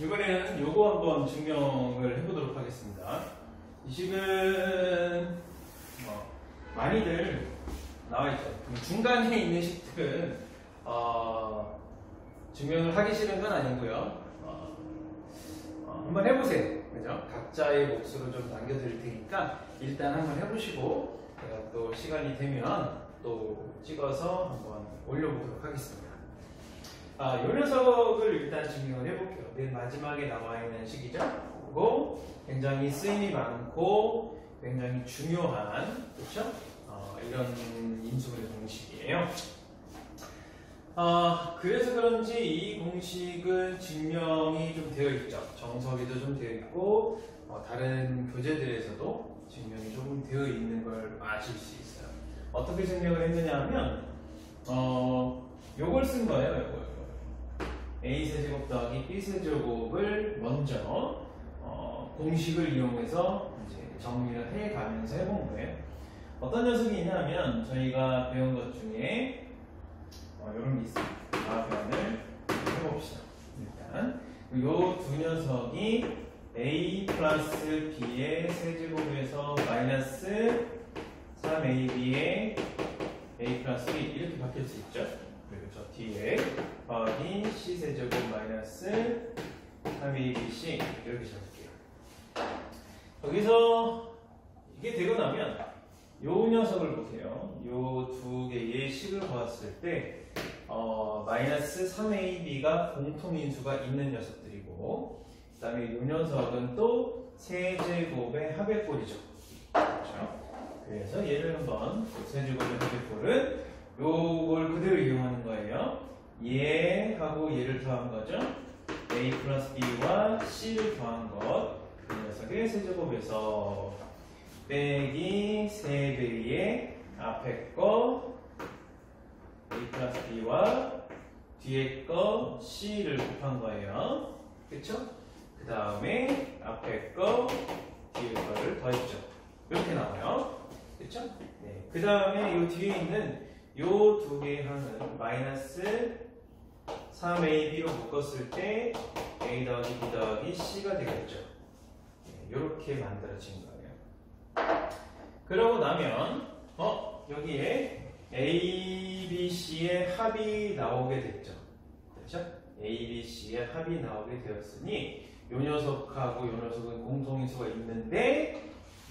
이번에는 요거 한번 증명을 해보도록 하겠습니다. 이 식은 많이들 나와있죠. 중간에 있는 식들은 증명을 하기 싫은 건 아니고요. 한번 해보세요. 그죠? 각자의 몫으로 좀 남겨드릴 테니까 일단 한번 해보시고 제가 또 시간이 되면 또 찍어서 한번 올려보도록 하겠습니다. 이 녀석을 일단 증명을 해볼게요. 맨 마지막에 나와 있는 식이죠. 그리고 굉장히 쓰임이 많고 굉장히 중요한, 그렇죠? 이런 인수분해 공식이에요. 그래서 그런지 이 공식은 증명이 좀 되어 있죠. 정석에도 좀 되어 있고 다른 교재들에서도 증명이 조금 되어 있는 걸 아실 수 있어요. 어떻게 증명을 했느냐 하면 요걸 쓴 거예요. 요거. a세제곱 더하기 b세제곱을 먼저 공식을 이용해서 이제 정리를 해가면서 해본 거예요. 어떤 녀석이 있냐면 저희가 배운 것 중에 이런 게 있습니다. 답변을 해봅시다. 일단 요 두 녀석이 a 플러스 b의 세제곱에서 마이너스 3ab의 a 플러스 b 이렇게 바뀔 수 있죠. 그리고 저 뒤에 더하기 c세제곱 마이너스 3abc 이렇게 적을게요. 여기서 이게 되고 나면 요 녀석을 보세요. 요 두 개의 식을 봤을 때 마이너스 3ab가 공통인수가 있는 녀석들이고 그 다음에 요 녀석은 또 세제곱의 합의꼴이죠. 그렇죠? 그래서 얘를 한번 세제곱의 합의꼴은 요걸 그대로 이용하는 거예요. 얘하고 얘를 더한 거죠. a 플러스 b와 c를 더한 것. 그 녀석의 세제곱에서 빼기 3배의 앞에 거 a 플러스 b와 뒤에 거 c를 곱한 거예요. 그쵸? 그 다음에 앞에 거 뒤에 거를 더했죠. 이렇게 나와요. 그쵸? 네. 그 다음에 이 뒤에 있는 요 두 개의 항은 마이너스 3ab로 묶었을 때 a 더하기 b 더하기 c가 되겠죠. 이렇게 만들어진 거예요. 그러고 나면 여기에 a, b, c의 합이 나오게 됐죠. 그렇죠? a, b, c의 합이 나오게 되었으니 요 녀석하고 요 녀석은 공통인수가 있는데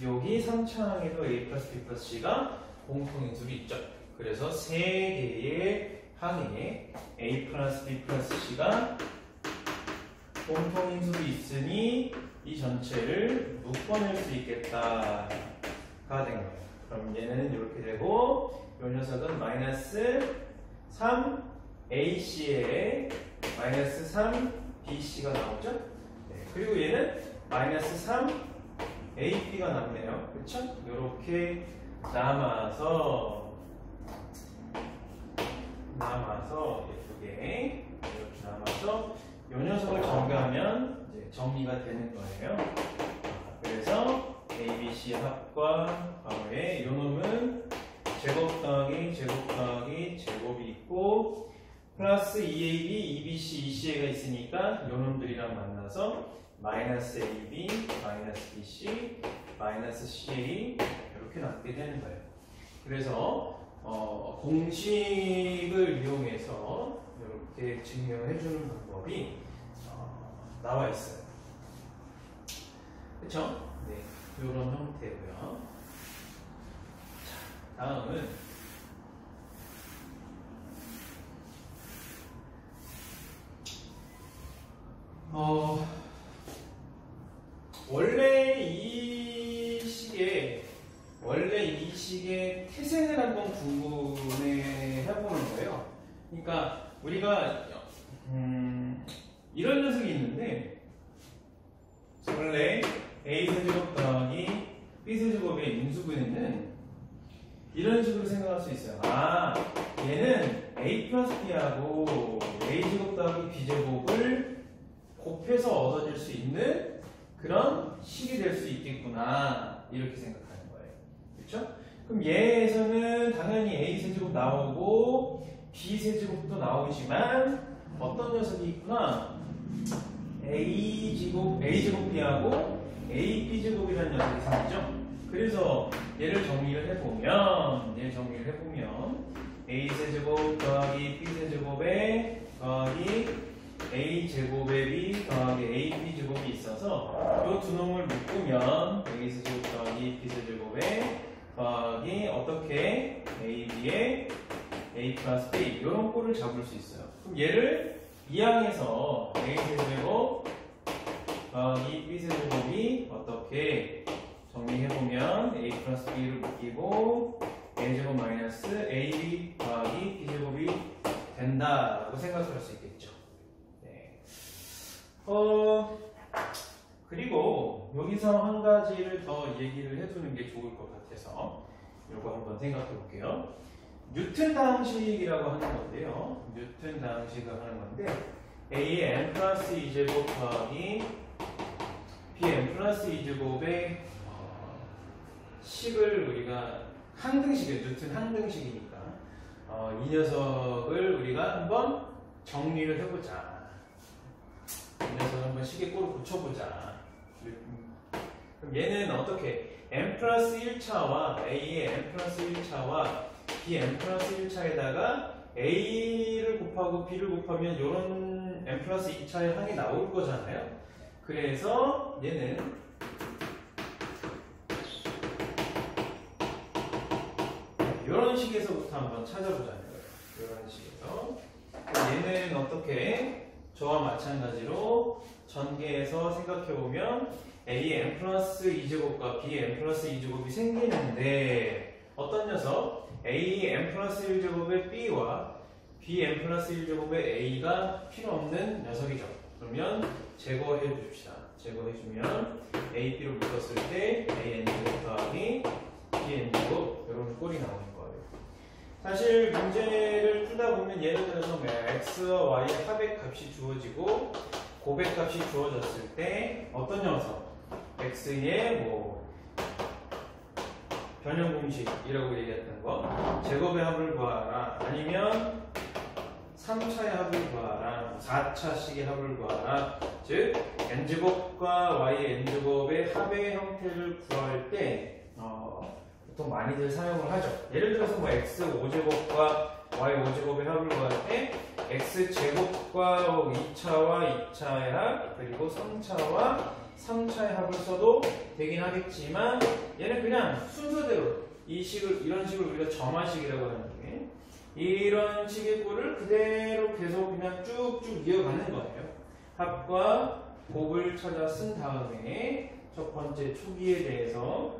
여기 3차 항에도 a 플러스 b 플러스 c가 공통인수가 있죠. 그래서 세 개의 항에 a 플러스 b 플러스 c가 공통인수가 있으니 이 전체를 묶어낼 수 있겠다가 된 거예요. 그럼 얘는 이렇게 되고 이 녀석은 마이너스 3ac에 마이너스 3bc가 나오죠. 네. 그리고 얘는 마이너스 3ab가 남네요. 그렇죠? 이렇게 남아서 예쁘게 이렇게 남아서 이 녀석을 정리하면 이제 정리가 되는 거예요. 그래서 a, b, c의 합과 괄호에 이 놈은 제곱 더하기 제곱 더하기 제곱이 있고 플러스 2ab, 2bc, 2ca가 있으니까 이 놈들이랑 만나서 마이너스 ab, 마이너스 bc, 마이너스 ca 이렇게 남게 되는 거예요. 그래서 공식을 이용해서 이렇게 증명해 주는 방법이 나와 있어요. 그쵸? 네, 이런 형태고요. 자, 다음은 원래 이 식의 태생을 한번 구분해 해보는 거예요. 그러니까 우리가 이런 녀석이 있는데 원래 a세제곱 더하기 b세제곱의 인수분해는 이런 식으로 생각할 수 있어요. 얘는 a 플러스 b하고 a제곱 더하기 b제곱을 곱해서 얻어질 수 있는 그런 식이 될 수 있겠구나 이렇게 생각하는 거예요. 그렇죠? 그럼 얘에서는 당연히 a세제곱 나오고 b세제곱도 나오지만 어떤 녀석이 있구나. A제곱 B하고 AB제곱이라는 녀석이 생기죠. 그래서 얘를 정리를 해보면 A세제곱 더하기 B세제곱에 더하기 A제곱에 B 더하기 AB제곱이 있어서 이 두 놈을 묶으면 A세제곱 더하기 B세제곱에 더하기 어떻게 AB에 A 플러스 B 이런 꼴을 잡을 수 있어요. 그럼 얘를 이항에서 A세제곱 더하기 B세제곱이 어떻게 정리해보면 A 플러스 B를 묶이고 A제곱 마이너스 AB 더하기 B제곱이 된다라고 생각을 할 수 있겠죠. 네. 그리고 여기서 한 가지를 더 얘기를 해두는 게 좋을 것 같아서 이거 한번 생각해 볼게요. 뉴튼 다항식이라고 하는 건데요. 뉴튼 다항식을 하는 건데 A의 n 플러스 2제곱 더하기 Bn 플러스 2제곱의 식을 우리가 항등식이에요. 뉴튼 항등식이니까 이 녀석을 우리가 한번 정리를 해보자. 이 녀석을 한번 식의 꼴을 고쳐보자. 그럼 얘는 어떻게 n 플러스 1차와 A의 n 플러스 1차와 Bn 플러스 1차에다가 A를 곱하고 B를 곱하면 이런 n 플러스 2차의 항이 나올 거잖아요. 그래서 얘는 이런 식에서부터 한번 찾아보자는 거예요. 이런 식에서. 얘는 어떻게? 저와 마찬가지로 전개해서 생각해보면 A의 n 플러스 2제곱과 B의 n 플러스 2제곱이 생기는데 어떤 녀석? A n 플러스 1제곱의 B와 B n 플러스 1제곱의 A가 필요 없는 녀석이죠. 그러면 제거해 줍시다. 제거해주면 A, B를 묶었을 때 A n 제곱 더하기 B n 제곱 이런 꼴이 나오는 거예요. 사실 문제를 풀다 보면 예를 들어서 x와 y의 합의 값이 주어지고 곱의 값이 주어졌을 때 어떤 녀석? x의 변형 공식이라고 얘기했던 거 제곱의 합을 구하라 아니면 3차의 합을 구하라 4차식의 합을 구하라 즉 n제곱과 y의 n제곱의 합의 형태를 구할 때 보통 많이들 사용을 하죠. 예를 들어서 x 5제곱과 y 5제곱의 합을 구할 때 x제곱과 2차와 2차의 합 그리고 3차와 3차의 합을 써도 되긴 하겠지만 얘는 그냥 순서대로 이런 식을 우리가 점화식이라고 하는데 이런 식의 꼴을 그대로 계속 그냥 쭉쭉 이어가는 거예요. 합과 곱을 찾아 쓴 다음에 첫 번째 초기에 대해서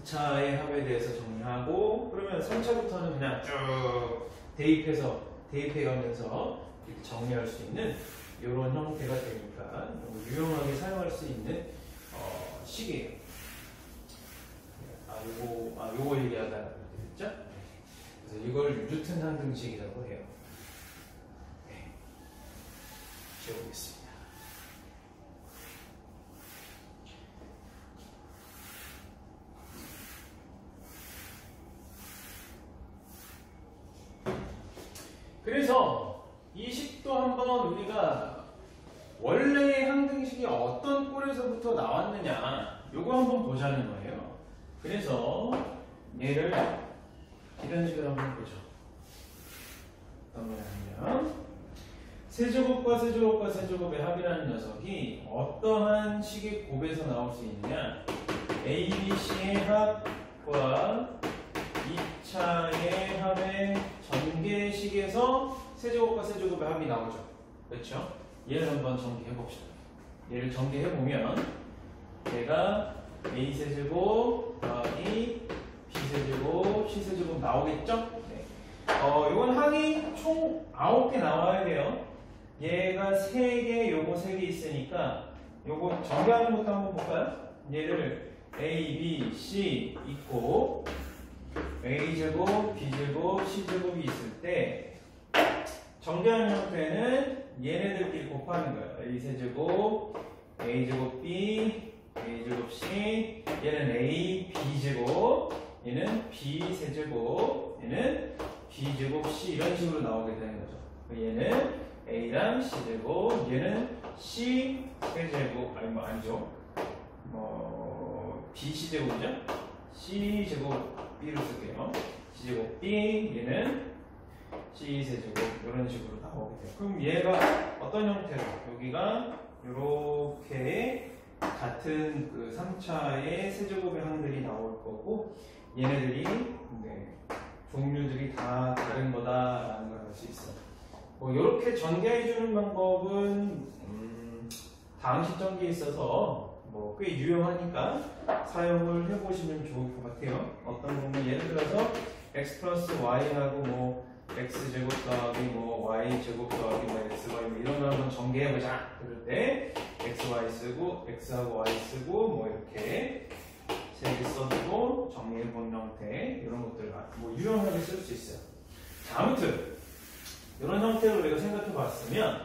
2차의 합에 대해서 정리하고 그러면 3차부터는 그냥 쭉 대입해가면서 이렇게 정리할 수 있는 이런 형태가 되니까 유용하게 사용할 수 있는 식이에요. 요거 얘기하다 그랬죠? 그래서 이걸 뉴튼 항등식이라고 해요. 네. 지워보겠습니다. 그래서 이 식도 한번 우리가 원래의 항등식이 어떤 꼴에서부터 나왔느냐 요거 한번 보자는 거예요. 그래서 얘를 이런 식으로 한번 보죠. 어떤 거냐면 세제곱과 세제곱과 세제곱의 합이라는 녀석이 어떠한 식의 곱에서 나올 수 있느냐 A, B, C의 합과 2차의 합의 전개식에서 세제곱과 세제곱의 합이 나오죠. 그렇죠? 얘를 한번 정리해 봅시다. 얘를 정리해 보면 얘가 A 세제곱 더하기 B 세제곱 C 세제곱 나오겠죠? 네. 이건 항이 총 9개 나와야 돼요. 얘가 3개, 요거 3개 있으니까 요거 정리하는 것도 한번 볼까요? 얘를 A, B, C 있고 A제곱, B제곱, C제곱이 있을 때 정리하는 형태는 얘네들끼리 곱하는 거예요. A 세제곱, A제곱 B, A제곱 C 얘는 A, B제곱 얘는 B 세제곱 얘는 B제곱 C 이런 식으로 나오게 되는 거죠. 얘는 A랑 C제곱, 얘는 C 세제곱, 아니 뭐 아니죠. BC제곱이죠? C제곱 B로 쓸게요. C제곱 B, 얘는 C세제곱, 이런 식으로 나오게 돼요. 그럼 얘가 어떤 형태로? 여기가 이렇게 같은 그 3차의 세제곱의 항들이 나올 거고, 얘네들이 종류들이 다 다른 거다라는 걸 알 수 있어요. 이렇게 전개해주는 방법은 다음 시점기에 있어서 꽤 유용하니까 사용을 해보시면 좋을 것 같아요. 어떤 부분 예를 들어서 x 플러스 y하고 x제곱 더하기 y제곱 더하기 xy 이런 걸 한번 전개해보자. 그럴 때 xy 쓰고 x하고 y 쓰고 이렇게 세 개 써주고 정리해본 형태 이런 것들 유용하게 쓸 수 있어요. 자, 아무튼 이런 형태로 우리가 생각해봤으면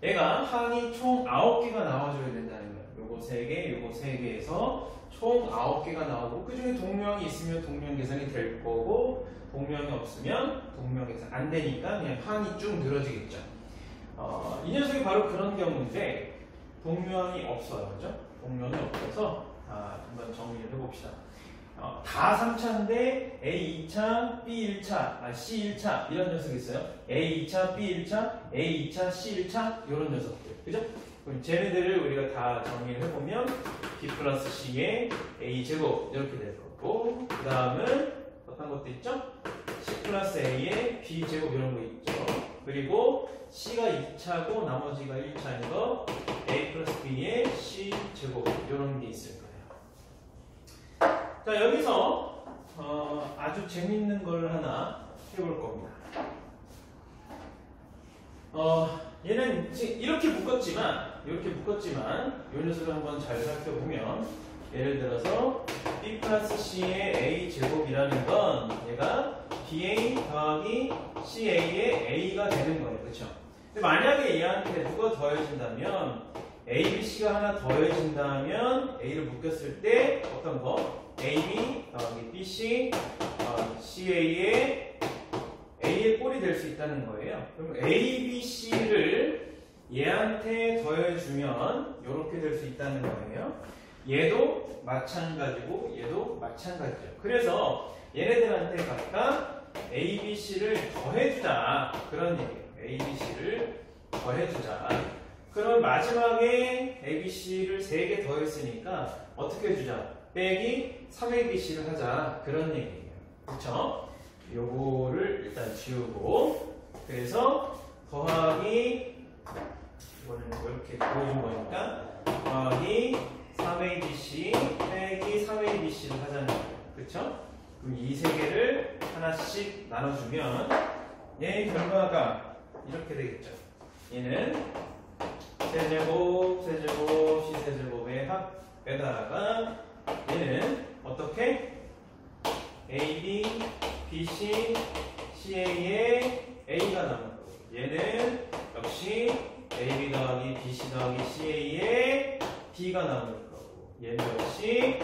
얘가 항이 총 9개가 나와줘야 된다는 거예요. 요거 3개, 요거 3개에서 총 9개가 나오고 그 중에 동명이 있으면 동명 계산이 될 거고 동명이 없으면 동명 계산 안 되니까 그냥 항이 쭉 늘어지겠죠. 이 녀석이 바로 그런 경우인데 동명이 없어요. 그죠? 동명이 없어서 한번 정리를 해봅시다. 다 3차인데 A 2차, B 1차, C 1차 이런 녀석이 있어요. A 2차, B 1차, A 2차, C 1차 이런 녀석들. 그죠? 그럼 쟤네들을 우리가 다 정리를 해보면 B 플러스 C의 A 제곱 이렇게 될 거고 그 다음은 어떤 것도 있죠? C 플러스 A의 B 제곱 이런 거 있죠. 그리고 C가 2차고 나머지가 1차인 거 A 플러스 B의 C 제곱 이런 게 있을 거예요. 자, 여기서 아주 재밌는 걸 하나 해볼 겁니다. 얘는 이렇게 묶었지만 이 녀석을 한번 잘 살펴보면 예를 들어서 B 플러스 C의 A 제곱이라는 건 얘가 BA 더하기 CA의 A가 되는 거예요. 그렇죠? 근데 만약에 얘한테 누가 더해진다면 A, B, C가 하나 더해진다면 A를 묶였을 때 어떤 거? AB 더하기 BC CA의 A의 꼴이 될 수 있다는 거예요. 그럼 A, B, C를 얘한테 더해주면 이렇게 될 수 있다는 거예요. 얘도 마찬가지고 얘도 마찬가지죠. 그래서 얘네들한테 각각 A, B, C를 더해주자 그런 얘기예요. A, B, C를 더해주자. 그럼 마지막에 A, B, C를 3개 더했으니까 어떻게 해주자? 빼기 3ABC를 하자 그런 얘기예요. 그렇죠? 요거를 일단 지우고 그래서 더하기 이거는 이렇게 보여준 거니까 더하기 3ABC 빼기 3ABC를 하자는 거예요. 그렇죠? 그럼 이 3개를 하나씩 나눠주면 얘의 결과가 이렇게 되겠죠. 얘는 세제곱, 세제곱, C세제곱의 합에다가 얘는 어떻게? AB, BC, CA의 A가 나오는 거고 얘는 역시 AB 더하기 BC 더하기 CA의 B가 나오는 거고 얘는 역시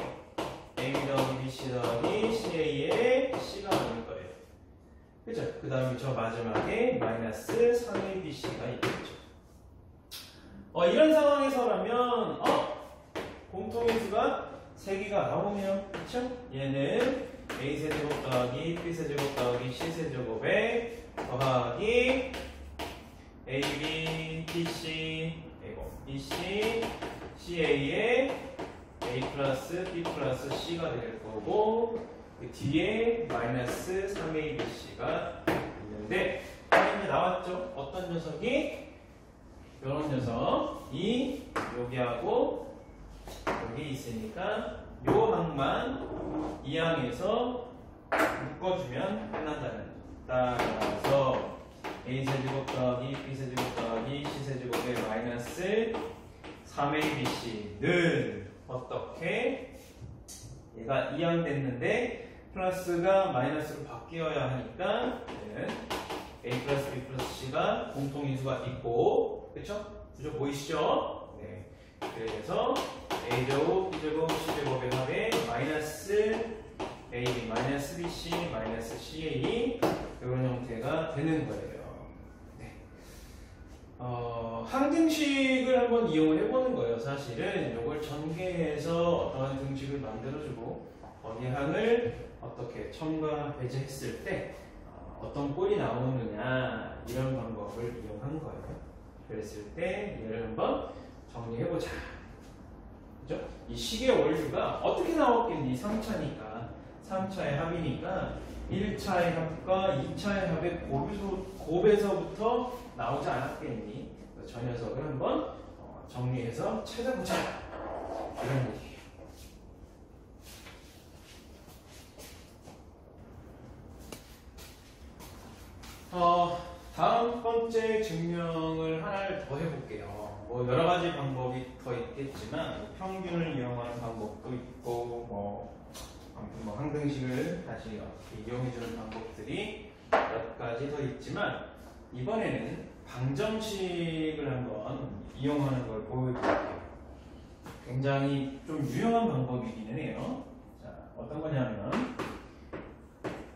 AB 더하기 BC 더하기 CA의 C가 나오는 거예요. 그죠? 그 다음에 저 마지막에 마이너스 3ABC가 있겠죠. 이런 상황에서라면 공통인수가 3개가 나오면 그쵸? 얘는 A세제곱 더하기 B세제곱 더하기 C세제곱에 더하기 AB, BC, BC, CA의 A 플러스 B 플러스 C가 될 거고 그 뒤에 마이너스 3ABC가 있는데 이제 나왔죠? 어떤 녀석이? 이런 녀석이 여기하고 여기 있으니까 요 항만 이 항에서 묶어주면 끝난다는. 따라서 A세제곱 더하기 B세제곱 더하기 C세제곱의 마이너스 3ABC는 어떻게? 얘가 2항 됐는데 플러스가 마이너스로 바뀌어야 하니까 A 플러스 B 플러스 C가 공통인수가 있고 그쵸? 구조 보이시죠? 네. 그래서 A제곱, B제곱, C제곱의 합에 마이너스 AB, 마이너스 BC, 마이너스 CA 이런 형태가 되는 거예요. 네. 항등식을 한번 이용을 해보는 거예요. 사실은 이걸 전개해서 어떠한 등식을 만들어주고 거기에 항을 어떻게 첨가 배제했을 때 어떤 꼴이 나오느냐 이런 방법을 이용한 거예요. 그랬을 때 얘를 한번 정리해보자. 그죠? 이 식의 원류가 어떻게 나왔겠니? 3차니까 3차의 합이니까 1차의 합과 2차의 합의 곱에서부터 나오지 않았겠니? 저 녀석을 한번 정리해서 찾아보자. 이런 얘기예요. 다음 번째 증명을 하나를 더 해볼게요. 뭐 여러 가지 방법이 더 있겠지만 평균을 이용하는 방법도 있고 아무튼 항등식을 다시 이용해주는 방법들이 몇 가지 더 있지만 이번에는 방정식을 한번 이용하는 걸 보여드릴게요. 굉장히 좀 유용한 방법이기는 해요. 자, 어떤 거냐면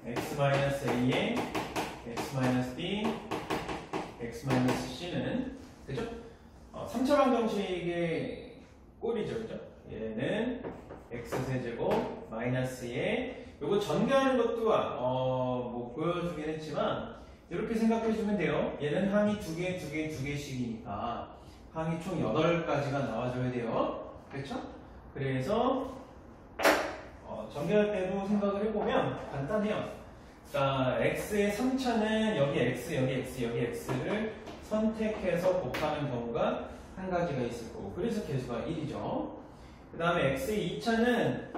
x-a에 x-b, x-c는 그죠? 3차 방정식의 꼴이죠, 그죠? 얘는 x세제곱 마이너스에 요거 전개하는 것도 뭐 보여주긴 했지만 이렇게 생각해 주면 돼요. 얘는 항이 두 개씩이니까 항이 총 8가지가 나와줘야 돼요. 그렇죠? 그래서 전개할 때도 생각을 해보면 간단해요. 그러니까 x의 3차는 여기 x, 여기 x, 여기 x를 선택해서 곱하는 경우가 한 가지가 있을 거고 그래서 개수가 1이죠. 그 다음에 x의 2차는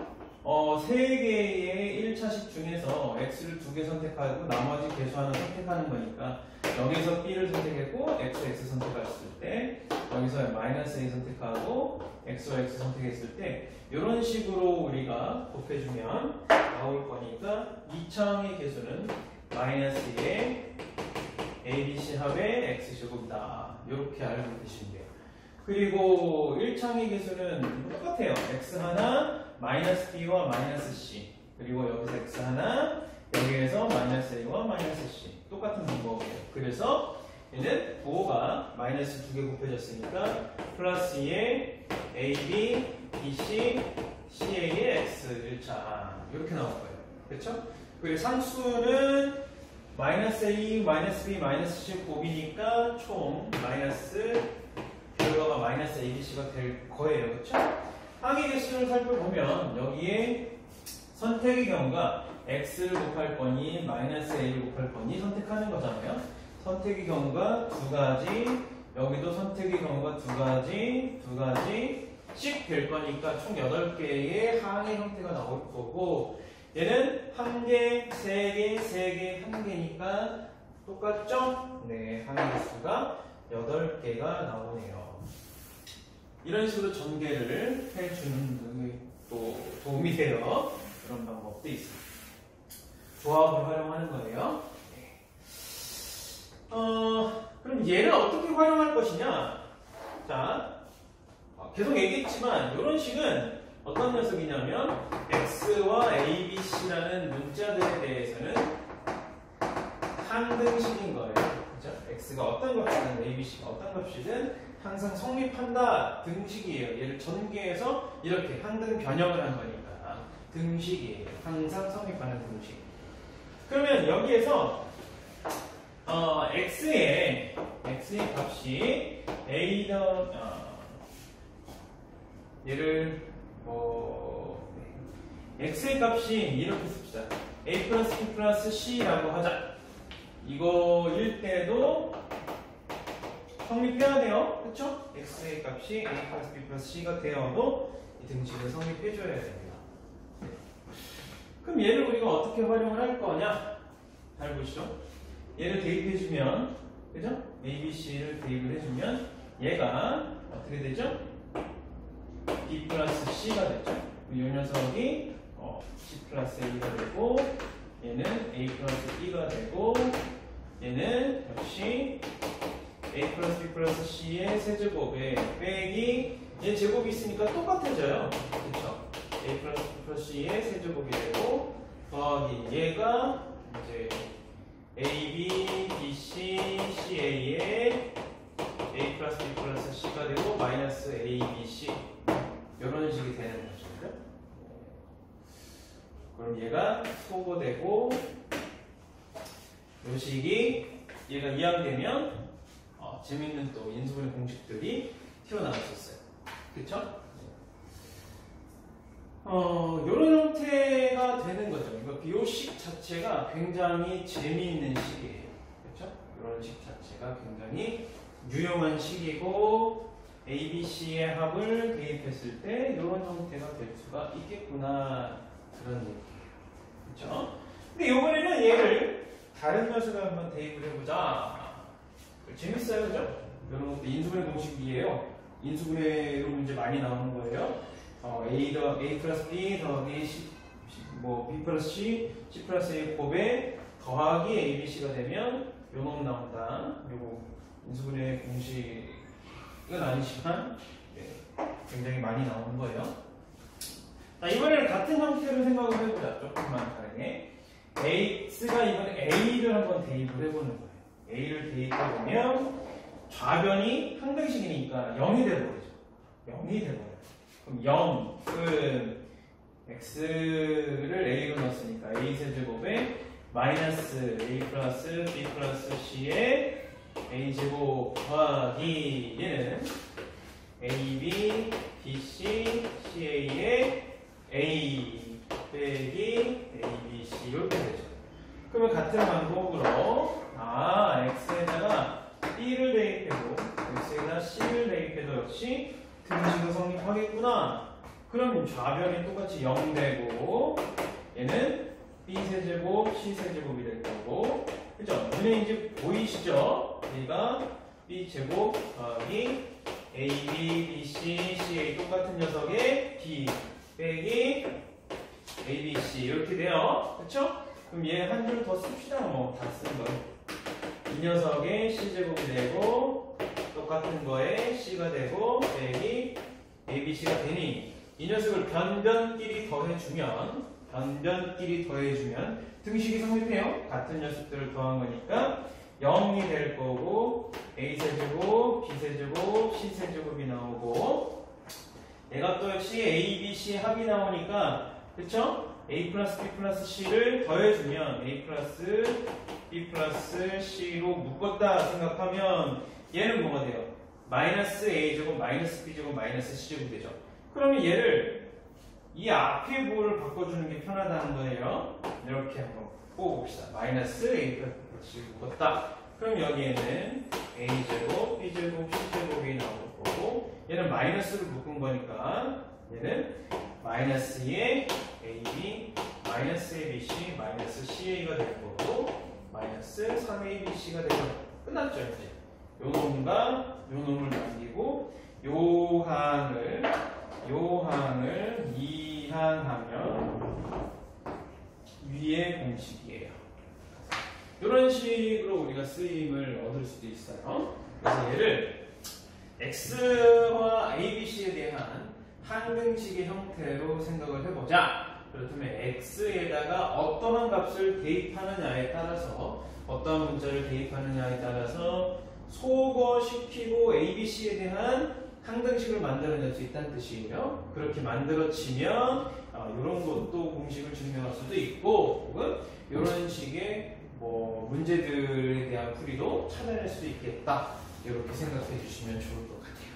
3개의 1차식 중에서 x를 2개 선택하고 나머지 개수 하나 선택하는 거니까 여기서 b를 선택했고 x 선택했을 때 여기서 마이너스 a 선택하고 x와 x 선택했을 때 이런 식으로 우리가 곱해주면 나올 거니까 2차항의 개수는 마이너스 2의 abc 합의 x제곱이다. 이렇게 알고 계시면 돼요. 그리고 1차항의 개수는 똑같아요. x 하나 마이너스 b와 마이너스 c 그리고 여기서 x 하나 여기에서 마이너스 a와 마이너스 c 똑같은 방법이에요. 그래서 얘는 부호가 마이너스 2개 곱해졌으니까 플러스 2의 ab, bc, ca의 x 1차 이렇게 나올 거예요. 그렇죠? 그리고 상수는 마이너스 a, 마이너스 b, 마이너스 c 곱이니까 총 마이너스 결과가 마이너스 abc가 될 거예요. 그렇죠? 항의 개수를 살펴보면 여기에 선택의 경우가 x를 곱할 거니 마이너스 a를 곱할 거니 선택하는 거잖아요. 선택의 경우가 2가지 여기도 선택의 경우가 2가지씩 될 거니까 총 8개의 항의 형태가 나올 거고 얘는 1개, 3개, 3개, 1개니까 똑같죠? 네, 항의 개수가 8개가 나오네요. 이런 식으로 전개를 해주는 또 도움이 돼요. 그런 방법도 있습니다. 조합을 활용하는 거예요. 네. 그럼 얘를 어떻게 활용할 것이냐? 자, 계속 얘기했지만 이런 식은 어떤 녀석이냐면 x와 abc라는 문자들에 대해서는 항등식인 거예요. 그죠? x가 어떤 값이든 abc가 어떤 값이든 항상 성립한다 등식이에요. 얘를 전개해서 이렇게 항등 변형을 한 거니까 등식이에요. 항상 성립하는 등식. 그러면 여기에서 x의 값이 얘를 x의 값이 이렇게 씁시다. a 플러스 b 플러스 c라고 하자. 이거일 때도 성립해야 돼요. 그쵸? x의 값이 a 플러스 b 플러스 c가 되어도 이 등식을 성립해줘야 됩니다. 그럼 얘를 우리가 어떻게 활용을 할 거냐? 잘 보시죠. 얘를 대입해주면, 그죠? a, b, c를 대입을 해주면 얘가 어떻게 되죠? b 플러스 c가 되죠. 이 녀석이 c 플러스 a가 되고 얘는 a 플러스 b가 되고 얘는 역시 a 플러스 b 플러스 c의 세제곱에 빼기 얘 제곱이 있으니까 똑같아져요. 그쵸? a 플러스 b 플러스 c의 세제곱이 되고 더하기 얘가 이제 a, b, b, c, c, a의 a 플러스 b 플러스 c가 되고 마이너스 a, b, c 이런 식이 되는 거죠. 그죠? 그럼 얘가 소거되고 이 식이 얘가 이항되면 재밌는 또 인수분해 공식들이 튀어나왔었어요. 그쵸? 이런 형태가 되는 거죠. 그러니까 이 식 자체가 굉장히 재미있는 식이에요. 그렇죠? 이런 식 자체가 굉장히 유용한 식이고 A, B, C의 합을 대입했을 때 이런 형태가 될 수가 있겠구나 그런 얘기예요. 그렇죠? 근데 이번에는 얘를 다른 녀석을 한번 대입을 해보자. 재밌어요, 그죠? 이런 것도 인수분해 공식이에요. 인수분해로 문제 많이 나오는 거예요. A 플러스 B 더하기 C, B 플러스 C, C 플러스 A 곱에 더하기 A, B, C가 되면 요 놈 나온다. 요거 인수분해 공식은 아니지만 굉장히 많이 나오는 거예요. 자, 이번에는 같은 형태로 생각을 해보자. 조금만 다르게. X가 이번에 A를 한번 대입을 해보는 거예요. A를 대입해보면 좌변이 항등식이니까 0이 돼버리죠. 0이 돼버려요. 그럼 0은 x를 a로 넣었으니까 a 세제곱에 마이너스 a 플러스 b 플러스 c의 a 제곱 더하기 얘는 ab, bc, ca의 a 빼기 abc 이렇게 되죠. 그러면 같은 방법으로 x에다가 b를 대입해도 x에다 c를 대입해도 역시 등식은 성립하겠구나. 그럼 좌변이 똑같이 0 되고 얘는 b세제곱 c세제곱이 될 거고 그죠? 눈에 이제 보이시죠? 얘가 b제곱 더하기 ab, bc, ca 똑같은 녀석의 b 빼기 abc 이렇게 돼요. 그쵸? 그럼 얘 한 줄 더 씁시다. 뭐 다 쓴 거예요. 이 녀석의 c제곱이 되고 똑같은 거에 c가 되고 빼기 abc가 되니 이 녀석을 변변끼리 더해주면 등식이 성립해요. 같은 녀석들을 더한 거니까 0이 될 거고 a세제곱, b세제곱, c세제곱이 나오고 얘가 또 역시 a, b, c 합이 나오니까 그쵸? a 플러스 b 플러스 c를 더해주면 a 플러스 b 플러스 c로 묶었다 생각하면 얘는 뭐가 돼요? 마이너스 a제곱, 마이너스 b제곱, 마이너스 c제곱 되죠. 그러면 얘를 이 앞에 부호를 바꿔주는 게 편하다는 거예요. 이렇게 한번 뽑아봅시다. 마이너스 a 플러스 b 플러스 c를 묶었다. 그럼 여기에는 a제곱, b제곱, c제곱이 나올 거고 얘는 마이너스를 묶은 거니까 얘는 마이너스 2의 ab, 마이너스 abc, 마이너스 ca가 될 거고 마이너스 3abc가 되면 끝났죠. 이제 요 놈과 요 놈을 남기고 요 항을 이항하면 위의 공식이에요. 이런 식으로 우리가 쓰임을 얻을 수도 있어요. 그래서 얘를 x와 abc에 대한 항등식의 형태로 생각을 해보자. 그렇다면 x에다가 어떠한 값을 대입하느냐에 따라서 어떠한 문자를 대입하느냐에 따라서 소거시키고 abc에 대한 항등식을 만들어낼 수 있다는 뜻이에요. 그렇게 만들어지면 이런 것도 공식을 증명할 수도 있고 혹은 이런 식의 문제들에 대한 풀이도 찾아낼 수 있겠다. 이렇게 생각해 주시면 좋을 것 같아요.